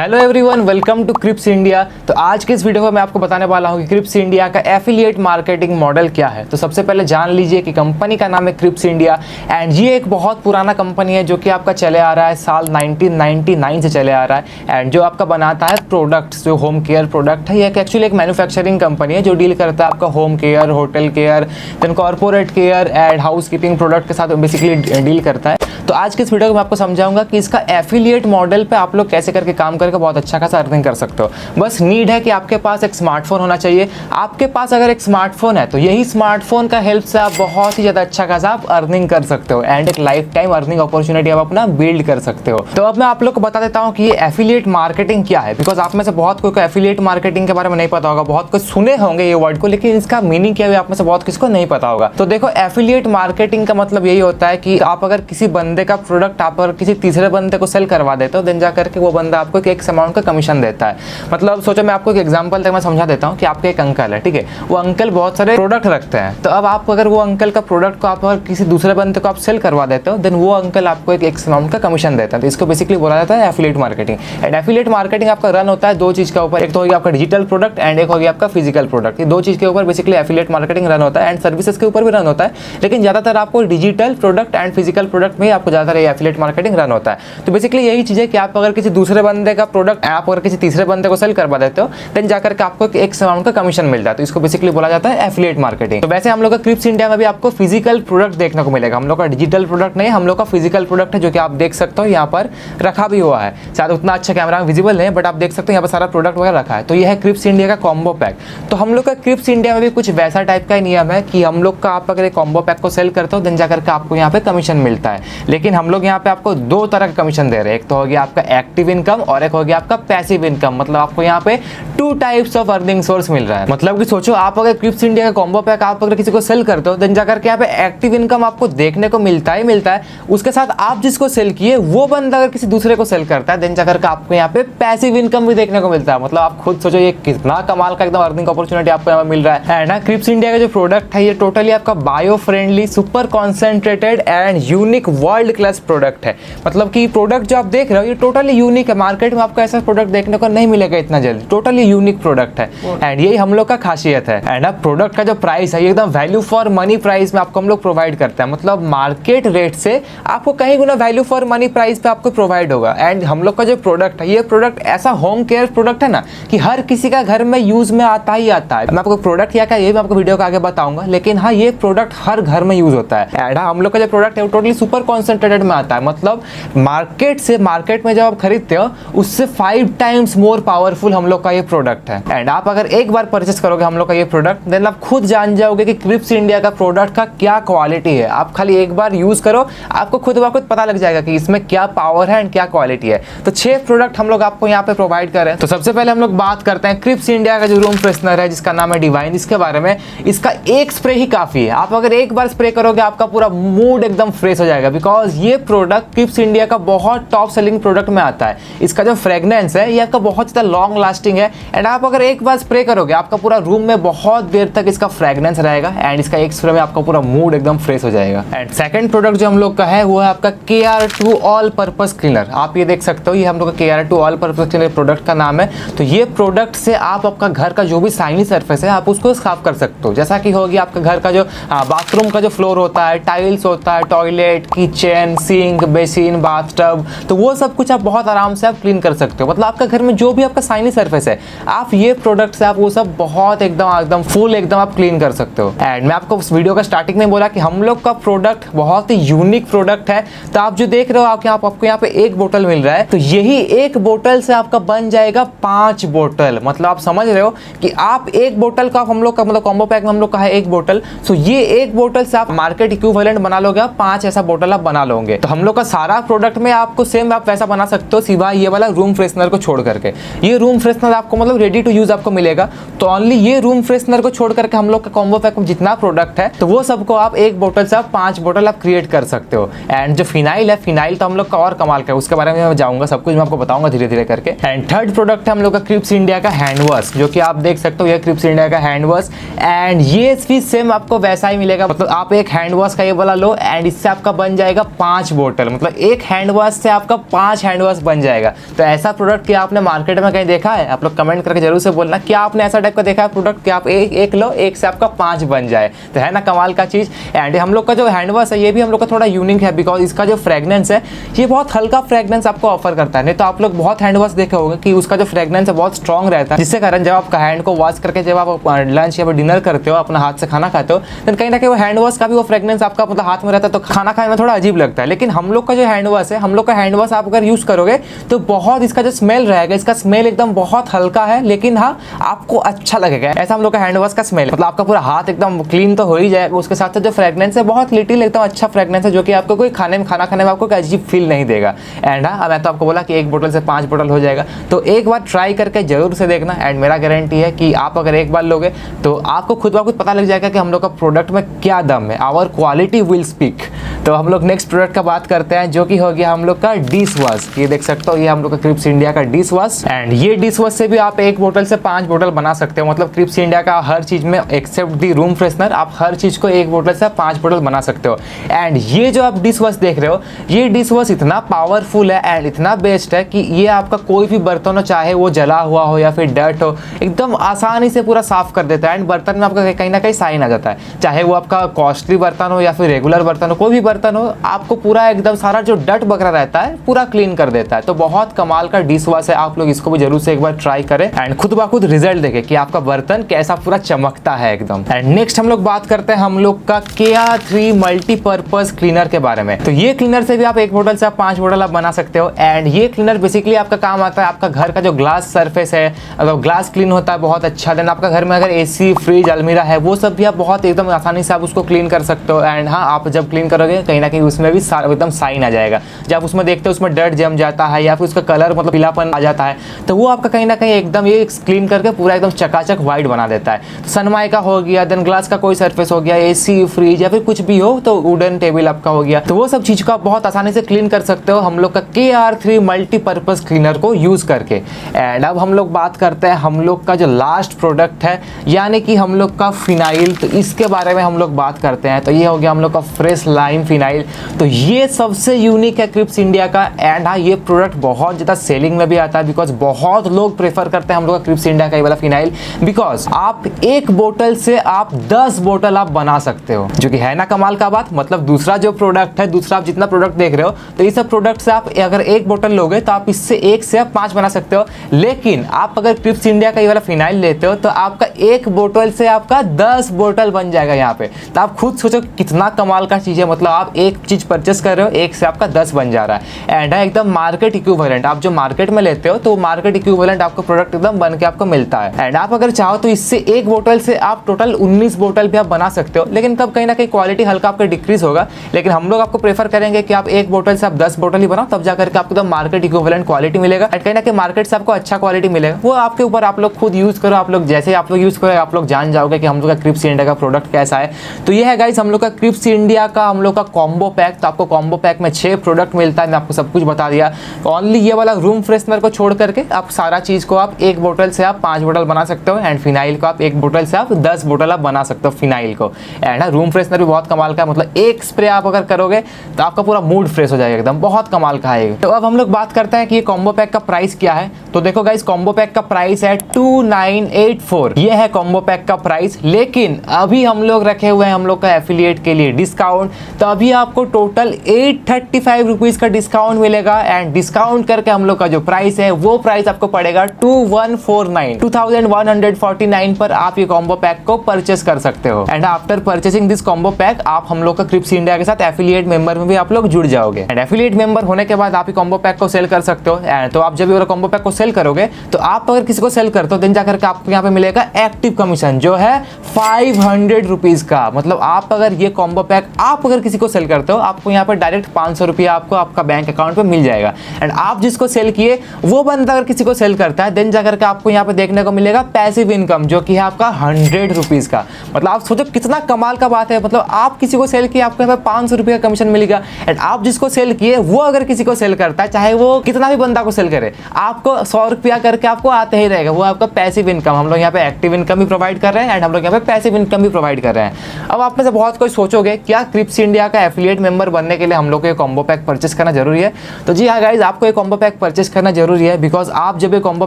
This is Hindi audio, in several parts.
Hello everyone, welcome to Krips India. तो आज के इस वीडियो में मैं आपको बताने वाला हूँ कि क्रिप्स इंडिया का एफिलिएट मार्केटिंग मॉडल क्या है। तो सबसे पहले जान लीजिए कि कंपनी का नाम है क्रिप्स इंडिया एंड ये एक बहुत पुराना कंपनी है जो कि आपका चले आ रहा है साल 1999 से चले आ रहा है। एंड जो आपका बनाता है प्रोडक्ट्स, जो होम केयर प्रोडक्ट है, ये एक्चुअली एक मैन्युफैक्चरिंग कंपनी है जो डील करता है आपका home care, hotel care, then corporate care and housekeeping product के साथ बेसिकली डील करता है। तो आज के इस वीडियो में मैं आपको समझाऊंगा कि इसका एफिलिएट मॉडल पे आप लोग कैसे करके काम करके बहुत अच्छा खासा अर्निंग कर सकते हो। बस नीड है कि आपके पास एक स्मार्टफोन होना चाहिए। आपके पास अगर एक स्मार्टफोन है तो यही स्मार्टफोन का हेल्प से आप बहुत ही ज़्यादा अच्छा खासा आप अर्निंग कर सकते हो एंड एक लाइफ टाइम अर्निंग अपॉर्चुनिटी आप अपना बिल्ड कर सकते हो। तो अब मैं आप लोग को बता देता हूँ कि ये एफिलिएट मार्केटिंग क्या है, बिकॉज आप में से बहुत कोई को एफिलिएट मार्केटिंग के बारे में नहीं पता होगा, बहुत कुछ सुने होंगे ये वर्ड को, लेकिन इसका मीनिंग क्या है आप में से बहुत किसको नहीं पता होगा। तो देखो, एफिलिएट मार्केटिंग का मतलब यही होता है कि आप अगर किसी बंदे का प्रोडक्ट आप अगर किसी तीसरे बंदे को सेल करवा देते हो, देन जा करके वो बंदा आपको एक अमाउंट का कमीशन देता है। मतलब सोचो, मैं आपको एक एग्जांपल तक मैं समझा देता हूँ कि आपके एक अंकल है, ठीक है, वो अंकल बहुत सारे प्रोडक्ट रखते हैं। तो अब आप अगर वो अंकल का प्रोडक्ट को आप अगर किसी दूसरे बंदे को आप सेल करवा देते हो, देन वो अंकल आपको एक अमाउंट का कमीशन देता है। तो इसको बेसिकली बोला जाता है affiliate marketing. And affiliate marketing आपका रन होता है दो चीज़ के ऊपर, एक तो हो गया आपका डिजिटल प्रोडक्ट एंड एक हो गया आपका फिजिकल प्रोडक्ट। ये दो चीज़ के ऊपर बेसिकली एफिलिएट मार्केटिंग रन होता है एंड सर्विसेज के ऊपर भी रन होता है, लेकिन ज़्यादातर आपको digital product and physical product में आपको ज़्यादातर एफिलिएट मार्केटिंग रन होता है। तो बेसिकली यही चीज़ है कि आप अगर किसी दूसरे बंदे का प्रोडक्ट आप अगर किसी तीसरे बंदे को सेल करवा देते हो, देन जाकर के आपको एक अमाउंट का कमीशन मिलता है। तो इसको बेसिकली बोला जाता है एफिलिएट मार्केटिंग। तो वैसे हम लोग का क्रिप्स इंडिया में भी आपको फिजिकल प्रोडक्ट देखने को मिलेगा। हम लोग का डिजिटल प्रोडक्ट नहीं, हम लोग का फिजिकल प्रोडक्ट है जो कि आप देख सकते हो यहाँ पर रखा भी हुआ है। शायद उतना अच्छा कैमरा में विजिबल नहीं है, बट आप देख सकते हो यहाँ पर सारा प्रोडक्ट वगैरह रखा है। तो यह है क्रिप्स इंडिया का कॉम्बो पैक। तो हम लोग का क्रिप्स इंडिया में भी कुछ वैसा टाइप का ही नियम है कि हम लोग का आप अगर एक कॉम्बो पैक को सेल करते हो, देन जाकर के आपको यहाँ पे कमीशन मिलता है। लेकिन हम लोग यहाँ पे आपको दो तरह का कमीशन दे रहे हैं। एक तो हो गया आपका एक्टिव इनकम और एक हो गया आपका पैसिव इनकम। मतलब आपको यहाँ पे two types of earning source मिल रहा है। मतलब कि सोचो, आप अगर क्रिप्स इंडिया का कॉम्बो पैक आप अगर किसी को सेल करते हो, देन जाकर के यहाँ पे एक्टिव इनकम आपको देखने को मिलता है। उसके साथ आप जिसको सेल किए वो बंदा अगर किसी दूसरे को सेल करता है, देन जाकर के आपको यहाँ पे पैसिव इनकम भी देखने को मिलता है। मतलब आप खुद सोचो ये कितना कमाल का एकदम अर्निंग अपॉर्चुनिटी आपको यहाँ मिल रहा है ना। क्रिप्स इंडिया का जो प्रोडक्ट है ये टोटली आपका bio friendly, super concentrated and unique world class product है। मतलब कि प्रोडक्ट जो आप देख रहे हो ये टोटली यूनिक है। मार्केट में आपको ऐसा प्रोडक्ट देखने को नहीं मिलेगा इतना जल्दी। टोटली यूनिक प्रोडक्ट है एंड यही हम लोग का खासियत है। एंड अब प्रोडक्ट का जो प्राइस है ये एकदम वैल्यू फॉर मनी प्राइस में आपको हम लोग प्रोवाइड करते हैं। मतलब मार्केट रेट से आपको कहीं गुना वैल्यू फॉर मनी प्राइस पे आपको प्रोवाइड होगा। एंड हम लोग का जो प्रोडक्ट है ये प्रोडक्ट ऐसा होम केयर प्रोडक्ट है ना कि हर किसी का घर में यूज में आता ही आता है। मैं आपको प्रोडक्ट क्या ये मैं आपको वीडियो का आगे बताऊंगा, लेकिन हाँ, ये प्रोडक्ट हर घर में यूज होता है। एंड हम लोग का जो प्रोडक्ट है वो टोटली सुपर कॉन्सेंट्रेटेड में आता है। मतलब मार्केट में जब आप खरीदते हो उससे 5 टाइम्स मोर पावरफुल हम लोग का ये प्रोडक्ट है। एंड आप अगर एक बार परचेस करोगे हम लोग का ये प्रोडक्ट, देन आप खुद जान जाओगे कि क्रिप्स इंडिया का प्रोडक्ट का क्या क्वालिटी है। आप खाली एक बार यूज करो, आपको खुद ब खुद पता लग जाएगा कि इसमें क्या पावर है एंड क्या क्वालिटी है। तो 6 प्रोडक्ट हम लोग आपको यहाँ पे प्रोवाइड कर रहे हैं। तो सबसे पहले हम लोग बात करते हैं क्रिप्स इंडिया का जो रूम फ्रेशनर है जिसका नाम है डिवाइन। इसके बारे में, इसका एक स्प्रे ही काफी है। आप अगर एक बार स्प्रे करोगे आपका पूरा मूड एकदम फ्रेश हो जाएगा, बिकॉज ये प्रोडक्ट क्रिप्स इंडिया का बहुत टॉप सेलिंग प्रोडक्ट में आता है। इसका जो फ्रेग्रेंस है ये आपका बहुत ज़्यादा लॉन्ग लास्टिंग है एंड आप अगर एक बार स्प्रे करोगे आपका पूरा रूम में बहुत देर तक इसका फ्रेग्रेंस रहेगा एंड इसका एक स्प्रे में आपका पूरा मूड एकदम फ्रेश हो जाएगा। एंड सेकंड प्रोडक्ट जो हम लोग का है वो है आपका KR2 ऑल पर्पस क्लीनर। आप ये देख सकते हो, ये हम लोग का KR2 all purpose cleaner product का नाम है। तो ये प्रोडक्ट से आप आपका घर का जो भी शाइनी सरफेस है आप उसको साफ कर सकते हो। जैसा कि होगी आपका घर का जो बाथरूम का जो फ्लोर होता है, टाइल्स होता है, toilet, kitchen, sink, basin, bathtub, तो वो सब कुछ आप बहुत आराम से आप क्लीन कर सकते हो। मतलब आपका घर में जो भी आपका शाइनी सरफेस है, आप ये प्रोडक्ट से आप वो सब बहुत एकदम फुल एकदम आप क्लीन कर सकते हो। एंड मैं आपको उस वीडियो का स्टार्टिंग में बोला कि हम लोग का प्रोडक्ट बहुत ही यूनिक प्रोडक्ट है। तो आप जो देख रहे हो आपको यहाँ पे एक बोतल मिल रहा है, तो यही एक बोतल से आपका बन जाएगा 5 बोतल। मतलब आप समझ रहे हो कि आप एक बोतल का हम लोग का मतलब कॉम्बो पैक में हम लोग का है एक बोतल। सो ये एक बोतल से आप मार्केट इक्विवेलेंट बना लोगे, आप 5 ऐसा बोतल आप बना लोगे। तो हम लोग का सारा प्रोडक्ट में आपको सेम आप वैसा बना सकते हो, सिवाय ये वाला रूम फ्रेशनर को छोड़ करके। ये रूम फ्रेशनर आपको मतलब रेडी टू यूज आपको मिलेगा। तो ओनली ये रूम फ्रेशनर को छोड़ करके हम लोग का कॉम्बो पैक में जितना प्रोडक्ट है तो वो सबको आप एक बोतल से आप 5 बोतल आप क्रिएट कर सकते हो। एंड जो फिनाइल है, फिनाइल तो हम लोग का और कमाल का है, उसके बारे में मैं जाऊंगा, सब कुछ मैं आपको बताऊंगा धीरे धीरे करके। एंड थर्ड प्रोडक्ट है हम लोग का क्रिप्स इंडिया का हैंड वॉश, जो कि आप देख सकते हो ये क्रिप्स इंडिया का हैंड वॉश। एंड ये भी सेम आपको वैसा ही मिलेगा। मतलब आप एक हैंड वॉश का ये वाला लो एंड इससे आपका बन जाएगा 5 बोतल, मतलब एक हैंड वॉश से आपका 5 हैंड वॉश बन जाएगा। तो ऐसा प्रोडक्ट क्या आपने मार्केट में कहीं देखा है? आप लोग कमेंट करके जरूर से बोलना, क्या आपने ऐसा टाइप का देखा है प्रोडक्ट कि आप एक लो, एक से आपका 5 बन जाए? तो है ना कमाल का चीज़। एंड हम लोग का जो हैंड वॉश है ये भी हम लोग का थोड़ा यूनिक है, बिकॉज इसका जो फ्रेगनेंस है ये बहुत हल्का फ्रेगनेंस आपको ऑफर करता है। नहीं तो आप लोग बहुत हैंड वॉश देखे होंगे कि उसका जो फ्रेगनेंस है बहुत स्ट्रॉन्ग रहता है, जिससे कारण जब आप हैंड को वॉश करके जब आप लंच या फिर डिनर करते हो, अपना हाथ से खाना खाते हो, तो कहीं ना कहीं वो हैंड वॉश का भी वो फ्रेगनेंस आपका मतलब हाथ में रहता है, तो खाना खाने में थोड़ा अजीब लगता है। लेकिन हम लोग का जो हैंड वॉश है, हम लोग का हैंड वॉश आप अगर यूज करोगे तो बहुत इसका जो स्मेल रहेगा, इसका स्मेल एकदम बहुत हल्का है, लेकिन हाँ आपको अच्छा लगेगा। ऐसा हम लोग का हैंड वॉश का स्मेल, मतलब आपका पूरा हाथ एकदम क्लीन तो हो ही जाएगा, उसके साथ साथ जो फ्रेगनेंस है बहुत लिटिल एकदम अच्छा फ्रेगनेंस है, जो कि आपको कोई खाना खाने में आपको कोई अजीब फील नहीं देगा। एंड हाँ मैं तो आपको बोला कि 1 बोतल से 5 बोतल हो जाएगा, तो एक बार ट्राई करके जरूर से देखना। एंड मेरा गारंटी है कि आप अगर एक बार लोगे तो आपको खुद ब खुद पता लग जाएगा कि हम लोग का प्रोडक्ट में क्या दम है। Our quality will speak. तो हम लोग नेक्स्ट प्रोडक्ट का बात करते हैं, जो कि हो गया हम लोग का डिश वॉश। ये देख सकते हो, ये हम लोग का क्रिप्स इंडिया का डिश वॉश। एंड ये डिश वॉश से भी आप 1 बोतल से 5 बोतल बना सकते हो। मतलब क्रिप्स इंडिया का हर चीज में एक्सेप्ट दी रूम फ्रेशनर, आप हर चीज को 1 बोतल से 5 बोतल बना सकते हो। एंड ये जो आप डिश वॉश देख रहे हो, ये डिश वॉश इतना पावरफुल है एंड इतना बेस्ट है कि ये आपका कोई भी बर्तन हो, चाहे वो जला हुआ हो या फिर डर्ट हो, एकदम आसानी से पूरा साफ कर देता है। एंड बर्तन में आपका कहीं ना कहीं साइन आ जाता है, चाहे वो आपका कॉस्टली बर्तन हो या फिर रेगुलर बर्तन हो, कोई भी बर्तन हो, आपको पूरा एकदम सारा जो डर्ट बकरा रहता है पूरा क्लीन कर देता है। तो बहुत कमाल का डिश वॉश है, आप लोग इसको भी जरूर से एक बार ट्राई करें एंड खुद ब खुद रिजल्ट देखें कि आपका बर्तन कैसा पूरा चमकता है एकदम। एंड नेक्स्ट हम लोग बात करते हैं हम लोग का KR3 मल्टीपर्पज क्लीनर के बारे में। तो ये क्लीनर से भी आप 1 बोतल से आप 5 बोतल आप बना सकते हो। एंड ये क्लीनर बेसिकली आपका काम आता है, आपका घर का जो ग्लास सरफेस है, अगर ग्लास क्लीन होता है बहुत अच्छा, देन आपका घर में अगर AC, फ्रिज, अलमीरा है, वो सब भी आप बहुत एकदम आसानी से आप उसको क्लीन कर सकते हो। एंड हाँ, आप जब क्लीन करोगे कहीं ना कहीं उसमें भी एकदम साइन आ जाएगा। जब आप उसमें देखते हो उसमें डर्ट जम जाता है या फिर उसका कलर मतलब पीलापन आ जाता है, तो वो आपका कहीं ना कहीं एकदम ये क्लीन करके पूरा एकदम चकाचक व्हाइट बना देता है। तो सनमाइका हो गया, देन ग्लास का कोई सरफेस हो गया, AC, फ्रिज या फिर कुछ भी हो, तो वुडन टेबल आपका हो गया, तो वो सब चीज को आप बहुत आसानी से क्लीन कर सकते हो हम लोग का KR3 मल्टीपर्पज क्लीनर को यूज करके। एंड अब हम लोग बात करते हैं हम लोग का जो लास्ट प्रोडक्ट है, यानी कि हम लोग का फिनाइल। तो इसके बारे में हम लोग बात करते हैं। तो ये हो गया हम लोग का फ्रेश लाइम फिनाइल। तो ये सबसे यूनिक है क्रिप्स इंडिया का। एंड हाँ, ये प्रोडक्ट बहुत ज़्यादा सेलिंग में भी आता है, बिकॉज बहुत लोग प्रेफर करते हैं हम लोग का क्रिप्स इंडिया का ये वाला फिनाइल, बिकॉज आप 1 बोतल से आप 10 बोतल आप बना सकते हो, जो कि है ना कमाल का बात। मतलब दूसरा जो प्रोडक्ट है, दूसरा आप जितना प्रोडक्ट देख रहे हो, तो ये सब प्रोडक्ट से आप अगर 1 बोतल लोगे तो आप इससे 1 से 5 बना सकते हो। लेकिन आप अगर क्रिप्स इंडिया का ये वाला फिनाइल लेते हो तो आपका 1 बोतल से आपका 10 बोतल बन जाएगा यहाँ पे। तो आप खुद सोचो कितना कमाल का चीज़ है। मतलब आप एक चीज़ परचेस कर रहे हो, 1 से आपका 10 बन जा रहा है। एंड एकदम मार्केट इक्विवेलेंट, आप जो मार्केट में लेते हो तो मार्केट इक्विवेलेंट आपको प्रोडक्ट एकदम बन के आपको मिलता है। एंड आप अगर चाहो तो इससे 1 बोतल से आप टोटल 19 बोतल भी आप बना सकते हो। लेकिन तब कहीं ना कहीं क्वालिटी हल्का आपका डिक्रीज होगा। लेकिन हम लोग आपको प्रेफर करेंगे कि आप 1 बोतल से आप 10 बोतल ही बनाओ, तब जाकर के आपको एकदम मार्केट इक्विवेलेंट क्वालिटी मिलेगा। एंड कहीं ना कहीं मार्केट से आपको अच्छा क्वालिटी मिलेगा। वो आपके ऊपर, आप लोग खुद यूज करो। आप लोग जैसे आप लोग यूज करो, आप लोग जान जाओगे कि हम लोग का क्रिप्स इंडिया का प्रोडक्ट कैसा है। तो ये है गाइस हम लोग का क्रिप्स इंडिया का हम लोग का कॉम्बो पैक। तो आपको कॉम्बो पैक में 6 प्रोडक्ट मिलता है, मैं आपको सब कुछ बता दिया। ओनली ये वाला रूम फ्रेशनर को छोड़ करके आप सारा चीज को आप 1 बोतल से आप 5 बोतल बना सकते हो। एंड फिनाइल को आप 1 बोतल से आप 10 बोतल आप बना सकते हो फिनाइल को। एंड रूम फ्रेशनर भी बहुत कमाल का है, मतलब एक स्प्रे आप अगर करोगे तो आपका पूरा मूड फ्रेश हो जाएगा एकदम, बहुत कमाल का है। तो अब हम लोग बात करते हैं कि ये कॉम्बो पैक का प्राइस क्या है। तो देखो गाइस, कॉम्बो पैक का प्राइस है 2984, ये है कॉम्बो पैक का प्राइस। लेकिन अभी हम लोग रखे हुए हैं हम लोग का एफिलिएट के लिए डिस्काउंट, तो अभी आपको टोटल 835 रुपीज का डिस्काउंट मिलेगा। एंड डिस्काउंट करके हम लोग का जो प्राइस है वो प्राइस आपको पड़ेगा 2149 पर आप ये कॉम्बो पैक को परचेस कर सकते हो। And after purchasing this combo pack आप हम लोग का क्रिप्स इंडिया के साथ एफिलिएट मेंबर में भी आप लोग जुड़ जाओगे। एंड एफिलिएट मेंबर होने के बाद आप ये कॉम्बो पैक को सेल कर सकते हो। तो आप जब ये कॉम्बो पैक को सेल करोगे तो आप अगर किसी को सेल करते हो, देन जाकर के आपको यहाँ पे मिलेगा एक्टिव कमीशन, जो है 500 रुपीज का। मतलब आप अगर ये कॉम्बो पैक आप अगर किसी को सेल करते हो, आपको यहाँ पर डायरेक्ट 500 रुपया आपको आपका बैंक अकाउंट पे मिल जाएगा। एंड आप जिसको सेल किए वो बंदा अगर किसी को सेल करता है, देन जाकर के आपको यहाँ पे देखने को मिलेगा पैसिव इनकम, जो कि है आपका 100 रुपीज का। मतलब आप सोचो कितना कमाल का बात है। मतलब आप किसी को सेल किए, आपको यहाँ पे 500 रुपये का कमीशन मिलेगा। एंड आप जिसको सेल किए वो अगर किसी को सेल करता है, चाहे वो कितना भी बंदा को सेल करे, आपको 100 रुपया करके आपको आते ही रहेगा। वो आपका पैसिव इनकम, हम लोग यहाँ पे एक्टिव इनकम भी प्रोवाइड कर रहे हैं एंड हम लोग यहाँ पे पैसिव इनकम भी प्रोवाइड कर रहे हैं। अब आप में से बहुत कोई सोचोगे क्या क्रिप्स इंडिया का क्या एफिलिएट मेंबर बनने के लिए हम लोग को ये कॉम्बो पैक परचेस करना जरूरी है? तो जी हाँ गाइज, आपको ये कॉम्बो पैक परचेस करना जरूरी है, बिकॉज आप जब ये कॉम्बो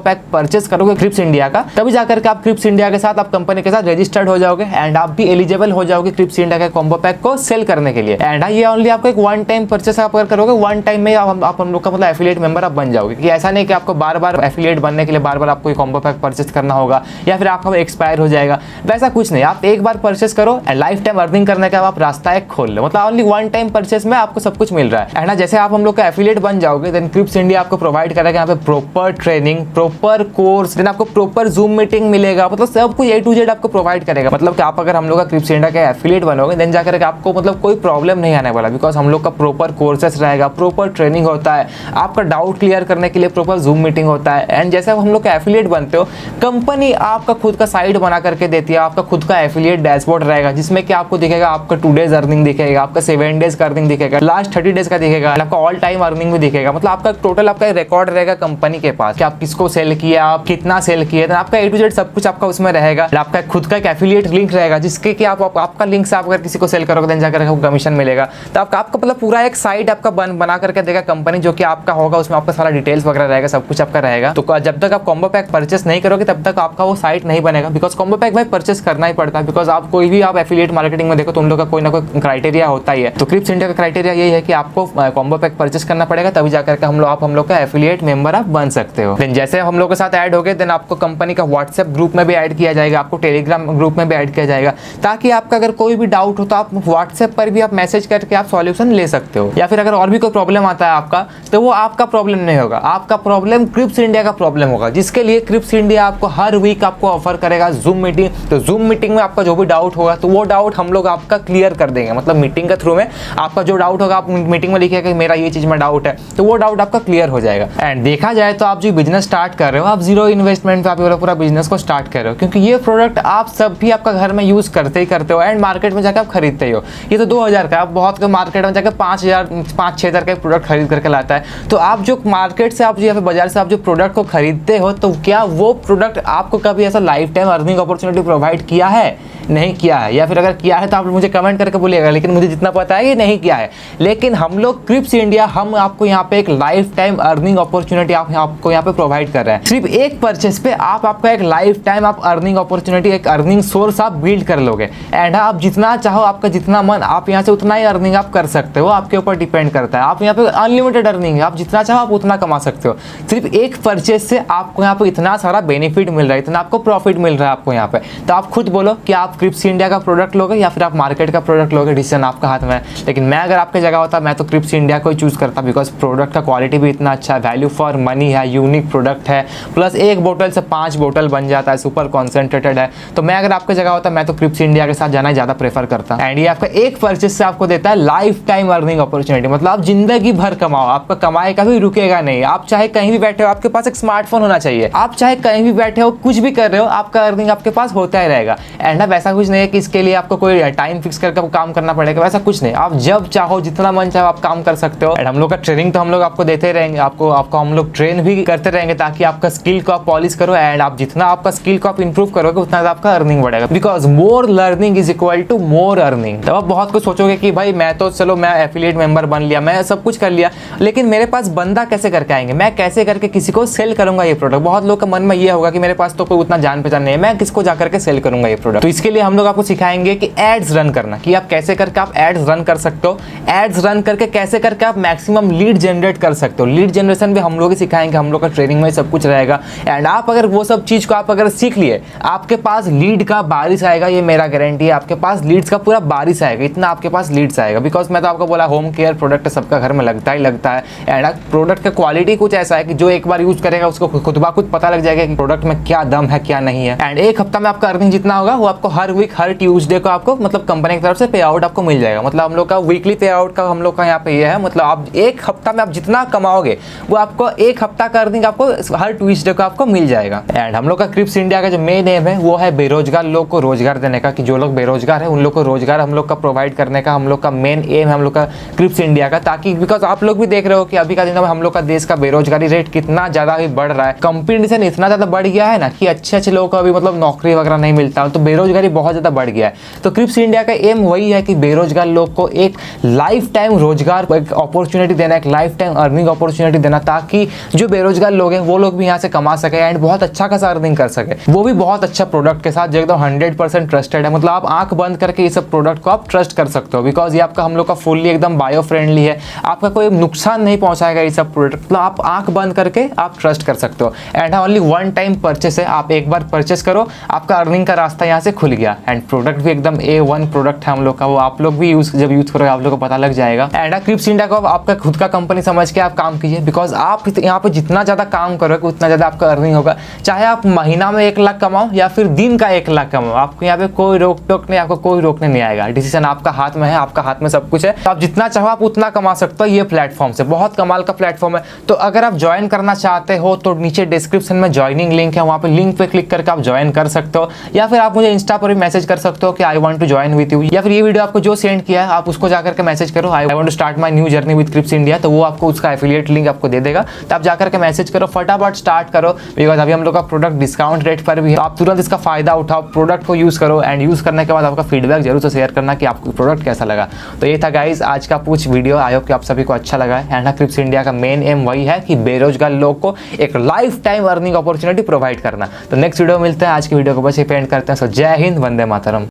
पैक परचेस करोगे क्रिप्स इंडिया का, तभी जाकर के आप क्रिप्स इंडिया के साथ, आप कंपनी के साथ रजिस्टर्ड हो जाओगे एंड आप भी एलिजिबल हो जाओगे क्रिप्स इंडिया के कॉम्बो पैक को सेल करने के लिए। एंड ये ओनली आपको एक वन टाइम परचेस आप अगर करोगे, वन टाइम में आप हम लोग का मतलब एफिलिएट मेंबर आप बन जाओगे। कि ऐसा नहीं कि आपको बार बार एफिलिएट बनने के लिए बार बार आपको ये कॉम्बो पैक परचेस करना होगा या फिर आपका एक्सपायर हो जाएगा, वैसा कुछ नहीं। आप एक बार परचेस करो एंड लाइफ टाइम अर्निंग करने का आप रास्ता एक खोल लो, मतलब ओनली वन टाइम परचेस में आपको सब कुछ मिल रहा है ना। जैसे आप हम लोग का एफिलिएट बन जाओगे, देन क्रिप्स इंडिया आपको प्रोवाइड करेगा यहाँ पे proper training, proper course, then आपको प्रॉपर जूम मीटिंग मिलेगा, मतलब सब कुछ A to Z आपको प्रोवाइड करेगा। मतलब कि आप अगर हम लोग का क्रिप्स इंडिया का एफिलिएट बनोगे, देन जाकर के आपको मतलब कोई प्रॉब्लम नहीं आने वाला, बिकॉज हम लोग का प्रॉपर कोर्सेस रहेगा, प्रॉपर ट्रेनिंग होता है, आपका डाउट क्लियर करने के लिए प्रॉपर जूम मीटिंग होता है। एंड जैसे हम लोग का एफिलिएट बनते हो, कंपनी आपका खुद का साइट बना करके देती है, आपका खुद का एफिलिएट डैशबोर्ड रहेगा, जिसमें कि आपको दिखेगा आपका 2 डेज अर्निंग दिखेगा, आपका 7 डेज का अर्निंग दिखेगा, लास्ट 30 डेज का दिखेगा, आपका ऑल टाइम अर्निंग भी दिखेगा। मतलब आपका टोटल आपका रिकॉर्ड रहेगा कंपनी के पास कि आप किसको सेल किया, आप कितना सेल किया, तो आपका A to Z सब कुछ आपका उसमें रहेगा। आपका खुद का एक एफिलिएट लिंक रहेगा, जिसके कि आपका लिंक से आप अगर किसी को सेल करोगे, देन जाकर आपको कमीशन मिलेगा। तो आपका मतलब पूरा एक साइट आपका बना करके देगा कंपनी, जो कि आपका होगा, उसमें आपका सारा डिटेल्स वगैरह रहेगा, सब कुछ आपका रहेगा। तो जब तक आप कॉम्बो पैक परचेस नहीं करोगे, तब तक आपका वो साइट नहीं बनेगा, बिकॉज कॉम्बो पैक भाई परचेस करना ही पड़ता है। बिकॉज आप कोई भी आप एफिलिएट मार्केटिंग में देखो तो उन लोग का कोई ना कोई क्राइटेरिया होता ही है। तो क्रिप्स इंडिया का क्राइटेरिया यही है कि आपको कॉम्बो पैक परचेस करना पड़ेगा, तभी जाकर के हम लोग का एफिलिएट मेंबर आप बन सकते हो। देन जैसे हम लोग के साथ ऐड हो गए, देन आपको कंपनी का व्हाट्सएप ग्रुप में भी ऐड किया जाएगा, आपको टेलीग्राम ग्रुप में भी ऐड किया जाएगा, ताकि आपका अगर कोई भी डाउट हो तो आप व्हाट्सएप पर भी आप मैसेज करके आप सॉल्यूशन ले सकते हो। या फिर अगर और भी कोई प्रॉब्लम आता है आपका, तो वो आपका प्रॉब्लम नहीं होगा, आपका प्रॉब्लम क्रिप्स इंडिया का प्रॉब्लम होगा, जिसके लिए क्रिप्स इंडिया आपको हर वीक आपको ऑफर करेगा जूम मीटिंग। तो जूम मीटिंग में आपका जो भी डाउट होगा, तो वो डाउट हम लोग आपका क्लियर कर देंगे। मतलब मीटिंग के थ्रू में आपका जो डाउट होगा, आप मीटिंग में लिखिएगा कि मेरा ये चीज में डाउट है, तो वो डाउट आपका क्लियर हो जाएगा। एंड देखा जाए तो आप जो बिजनेस स्टार्ट कर रहे हो, आप जीरो इन्वेस्टमेंट पे आप पूरा बिजनेस को स्टार्ट कर रहे हो, क्योंकि ये प्रोडक्ट आप सब भी आपका घर में यूज करते ही करते हो एंड मार्केट में जाकर आप खरीदते ही हो। ये तो 2000 का, आप बहुत मार्केट में जाकर 5,000-6,000 का प्रोडक्ट खरीद करके लाता है। तो आप जो मार्केट से आप या फिर बाजार से आप जो प्रोडक्ट को खरीदते हो, तो क्या वो प्रोडक्ट आपको कभी ऐसा life time earning opportunity provide किया है? नहीं किया है। या फिर अगर किया है तो आप मुझे कमेंट करके बोलिएगा, लेकिन मुझे जितना पता है ये नहीं किया है। लेकिन हम लोग क्रिप्स इंडिया, हम आपको यहाँ पे एक लाइफ टाइम अर्निंग अपॉर्चुनिटी आपको यहाँ पे प्रोवाइड कर रहे हैं। सिर्फ एक परचेस पे आपका एक लाइफ टाइम आप अर्निंग अपॉर्चुनिटी, एक अर्निंग सोर्स आप बिल्ड कर लोगे। एंड आप जितना चाहो, आपका जितना मन, आप यहाँ से उतना ही अर्निंग आप कर सकते हो, आपके ऊपर डिपेंड करता है। आप यहाँ पे अनलिमिटेड अर्निंग है, आप जितना चाहो आप उतना कमा सकते हो। सिर्फ एक परचेस से आपको यहाँ पे इतना सारा बेनिफिट मिल रहा है, इतना आपको प्रॉफिट मिल रहा है आपको यहाँ पे। तो आप खुद बोलो कि आप क्रिप्स इंडिया का प्रोडक्ट लोगे या फिर आप मार्केट का प्रोडक्ट लोगे, डिसीजन आपका हाथ में है। लेकिन मैं अगर आपके जगह होता, मैं तो क्रिप्स इंडिया को ही चूज करता, बिकॉज प्रोडक्ट का क्वालिटी भी इतना अच्छा है, वैल्यू फॉर मनी है, यूनिक प्रोडक्ट है, प्लस एक बोतल से 5 बोतल बन जाता है, सुपर कॉन्सेंट्रेटेड है। तो मैं अगर आपके जगह होता, मैं तो क्रिप्स इंडिया के साथ जाना ज़्यादा प्रेफर करता। एंड ये आपका एक परचेस से आपको देता है लाइफ टाइम अर्निंग अपॉर्चुनिटी, मतलब आप जिंदगी भर कमाओ, आपका कमाई कभी रुकेगा नहीं। आप चाहे कहीं भी बैठे हो, आपके पास एक स्मार्टफोन होना चाहिए, आप चाहे कहीं भी बैठे हो, कुछ भी कर रहे हो, आपका अर्निंग आपके पास होता ही रहेगा। एंड अब ऐसा कुछ नहीं है कि इसके लिए आपको कोई टाइम फिक्स करके काम करना पड़ेगा, वैसा कुछ नहीं। आप जब चाहो, जितना मन चाहो आप काम कर सकते हो। एंड हम लोग का ट्रेनिंग तो हम लोग आपको देते रहेंगे, आपको हम लोग ट्रेन भी करते रहेंगे, ताकि आपका स्किल को आप पॉलिश करो। एंड आप जितना आपका स्किल को आप इंप्रूव करोगे, उतना आपका अर्निंग बढ़ेगा, because more learning is equal to more earning. तब आप बहुत कुछ सोचोगे कि भाई मैं तो चलो मैं एफिलिएट मेंबर बन लिया, मैं सब कुछ कर लिया, लेकिन मेरे पास बंदा कैसे करके आएंगे, मैं कैसे करके किसी को सेल करूंगा ये प्रोडक्ट। बहुत लोग के मन में ये होगा कि मेरे पास तो कोई उतना जान पहचान नहीं है, मैं किसको जाकर के सेल करूंगा ये प्रोडक्ट। तो इसके लिए हम लोग आपको सिखाएंगे कि एड्स रन करना, कि आप कैसे करके आप एड्स रन कर सकते हो। एड्स रन करके कैसे करके आप मैक्सिमम लीड जनरेट कर सकते हो। लीड जनरेशन भी हम लोग ही सिखाएंगे, हम लोग का ट्रेनिंग में सब कुछ रहेगा। एंड आप अगर वो सब चीज को आप अगर सीख लिए, आपके पास लीड का बारिश आएगा, ये मेरा गारंटी है। आपके पास लीड्स का पूरा बारिश आएगा, इतना आपके पास लीड्स आएगा। बिकॉज मैं तो आपको बोला, होम केयर प्रोडक्ट सबका घर में लगता ही लगता है। एंड प्रोडक्ट का क्वालिटी कुछ ऐसा है कि जो एक बार यूज करेगा उसको खुद ब खुद पता लग जाएगा कि प्रोडक्ट में क्या दम है क्या नहीं है। एंड एक हफ्ता में आपका अर्निंग जितना होगा, वो आपको हर वीक हर ट्यूसडे को आपको मतलब कंपनी की तरफ से पे आउट आपको मिल जाएगा। मतलब हम लोग का वीकली पे आउट का हम लोग का यहाँ पे ये है, मतलब आप एक हफ्ता में आप जितना कमाओगे, वो आपको एक हफ्ता का अर्निंग आपको हर ट्यूसडे को आपको मिल जाएगा। एंड हम लोग का क्रिप्स इंडिया का जो मेन एम है, वो है बेरोजगार लोग को रोजगार देने का, कि जो लोग बेरोजगार है उन लोग को रोजगार हम लोग का प्रोवाइड करने का हम लोग का मेन एम है हम लोग का क्रिप्स इंडिया का। ताकि बिकॉज आप लोग भी देख रहे हो कि अभी का दिन में हम लोग का देश का बेरोजगारी रेट कितना ज्यादा ही बढ़ रहा है, कंपटीशन इतना ज्यादा बढ़ गया है ना, कि अच्छे अच्छे लोगों को अभी मतलब नौकरी वगैरह नहीं मिलता। तो बेरोजगारी बहुत ज़्यादा बढ़ गया है। तो क्रिप्स इंडिया का एम वही है कि बेरोजगार लोग को एक लाइफ टाइम रोजगार एक अपॉर्चुनिटी देना, एक लाइफ टाइम अर्निंग अपॉर्चुनिटी देना, ताकि जो बेरोजगार लोग हैं वो लोग भी यहाँ से कमा सके एंड बहुत अच्छा खासा अर्निंग कर सके, वो भी बहुत अच्छा प्रोडक्ट के साथ जो एकदम 100% ट्रस्टेड है। मतलब आप आंख बंद करके ये सब प्रोडक्ट को आप ट्रस्ट कर सकते हो, बिकॉज ये आपका हम लोग का फुल्ली एकदम बायो फ्रेंडली है, आपका कोई नुकसान नहीं पहुंचाएगा ये सब प्रोडक्ट। मतलब आप आंख बंद करके आप ट्रस्ट कर सकते हो and only one time purchase है, आप एक बार परचेस करो, आपका अर्निंग का रास्ता यहाँ से खुल गया। एंड प्रोडक्ट भी एकदम A1 प्रोडक्ट है हम लोग का, वो आप लोग भी जब यूज करोगे आप लोग को पता लग जाएगा। एंड क्रिप्स इंडिया को आपका खुद का कंपनी समझ के आप काम कीजिए, बिकॉज आप यहाँ पे जितना ज़्यादा काम करोगे उतना ज़्यादा आपका अर्निंग होगा। चाहे आप महीना में 1 लाख कमाओ या फिर दिन का 1 लाख कमाओ, आपको यहाँ पे कोई रोक टोक नहीं, आपको कोई रोकने नहीं आएगा। डिसीजन आपका हाथ में है, आपका हाथ में सब कुछ है, तो आप जितना चाहो आप उतना कमा सकते हो। ये प्लेटफॉर्म से बहुत कमाल का प्लेटफॉर्म है। तो अगर आप ज्वाइन करना चाहते हो तो नीचे डिस्क्रिप्शन में ज्वाइनिंग लिंक है, वहाँ पे लिंक पे क्लिक करके आप ज्वाइन कर सकते हो, या फिर आप मुझे इंस्टा पर भी मैसेज कर सकते हो कि I want to join with you, या फिर ये वीडियो आपको जो सेंड किया है आप उसको जाकर के मैसेज करो I want to start my new journey with Krips India, तो वो आपको उसका एफिलिएट लिंक आपको दे देगा। तो आप जाकर के मैसेज करो, फटाफट स्टार्ट करो, बिकॉज अभी हम लोग का प्रोडक्ट डिस्काउंट रेट पर भी है। आप तुरंत इसका फायदा उठाओ, प्रोडक्ट को यूज करो एंड यूज करने के बाद आपका फीडबैक जरूर से शेयर करना कि आपको प्रोडक्ट कैसा लगा। तो ये था गाइज आज का कुछ वीडियो, आई होप कि आप सभी को अच्छा लगा है। एंड क्रिप्स इंडिया का मेन एम वही है कि बेरोजगार लोग को एक life time earning opportunity provide करना। तो नेक्स्ट वीडियो मिलते हैं, आज की वीडियो को बस ये पेंट करते हैं। सो जय हिंद, वंदे मातरम।